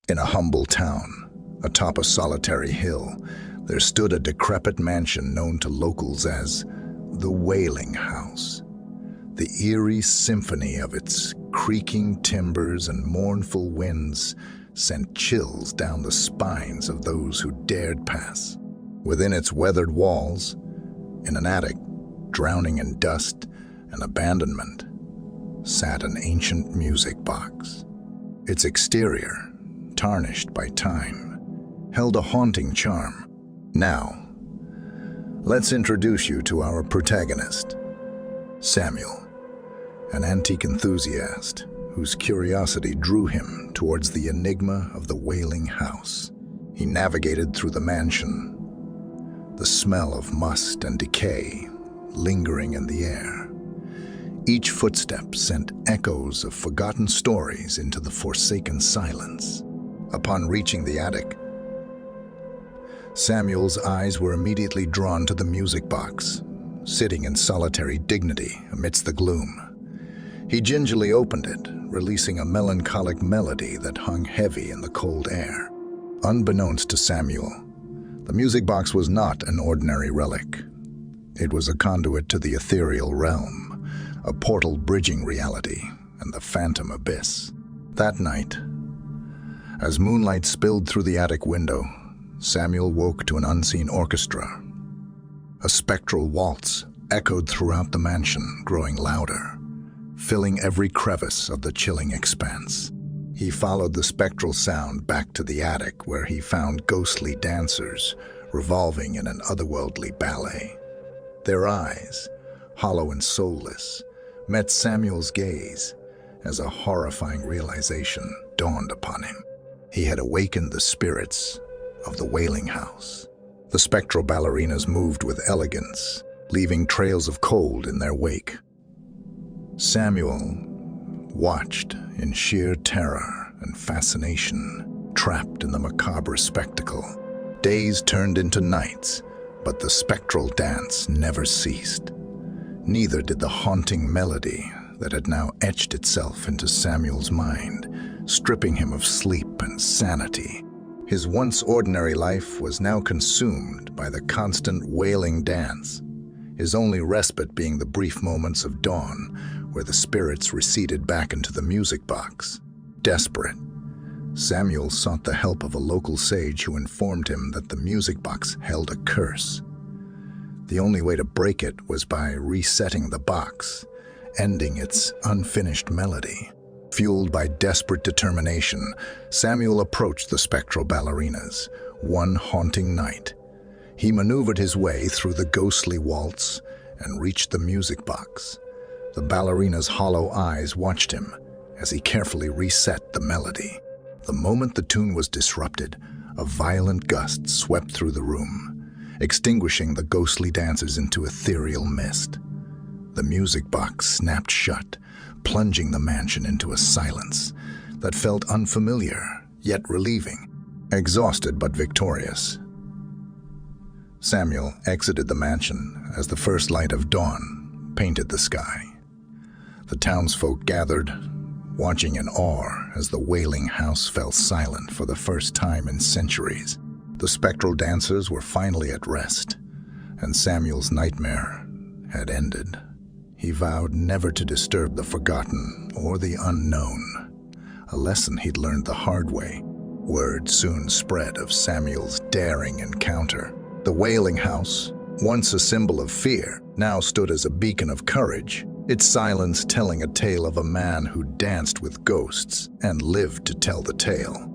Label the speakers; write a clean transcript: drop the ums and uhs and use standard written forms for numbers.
Speaker 1: In a humble town, atop a solitary hill, there stood a decrepit mansion known to locals as the Wailing House. The eerie symphony of its creaking timbers and mournful winds sent chills down the spines of those who dared pass. Within its weathered walls, in an attic, drowning in dust and abandonment, sat an ancient music box. Its exterior, tarnished by time, held a haunting charm. Now, let's introduce you to our protagonist, Samuel, an antique enthusiast whose curiosity drew him towards the enigma of the Wailing House. He navigated through the mansion, the smell of must and decay lingering in the air. Each footstep sent echoes of forgotten stories into the forsaken silence. Upon reaching the attic, Samuel's eyes were immediately drawn to the music box, sitting in solitary dignity amidst the gloom. He gingerly opened it, releasing a melancholic melody that hung heavy in the cold air. Unbeknownst to Samuel, the music box was not an ordinary relic. It was a conduit to the ethereal realm, a portal bridging reality and the phantom abyss. That night, as moonlight spilled through the attic window, Samuel woke to an unseen orchestra. A spectral waltz echoed throughout the mansion, growing louder, filling every crevice of the chilling expanse. He followed the spectral sound back to the attic, where he found ghostly dancers revolving in an otherworldly ballet. Their eyes, hollow and soulless, met Samuel's gaze as a horrifying realization dawned upon him. He had awakened the spirits of the Wailing House. The spectral ballerinas moved with elegance, leaving trails of cold in their wake. Samuel watched in sheer terror and fascination, trapped in the macabre spectacle. Days turned into nights, but the spectral dance never ceased. Neither did the haunting melody that had now etched itself into Samuel's mind, stripping him of sleep and sanity. His once ordinary life was now consumed by the constant wailing dance, his only respite being the brief moments of dawn where the spirits receded back into the music box. Desperate, Samuel sought the help of a local sage who informed him that the music box held a curse. The only way to break it was by resetting the box, ending its unfinished melody. Fueled by desperate determination, Samuel approached the spectral ballerinas. One haunting night, he maneuvered his way through the ghostly waltz and reached the music box. The ballerina's hollow eyes watched him as he carefully reset the melody. The moment the tune was disrupted, a violent gust swept through the room, extinguishing the ghostly dancers into ethereal mist. The music box snapped shut, plunging the mansion into a silence that felt unfamiliar, yet relieving. Exhausted but victorious, Samuel exited the mansion as the first light of dawn painted the sky. The townsfolk gathered, watching in awe as the Wailing House fell silent for the first time in centuries. The spectral dancers were finally at rest, and Samuel's nightmare had ended. He vowed never to disturb the forgotten or the unknown, a lesson he'd learned the hard way. Word soon spread of Samuel's daring encounter. The Wailing House, once a symbol of fear, now stood as a beacon of courage, its silence telling a tale of a man who danced with ghosts and lived to tell the tale.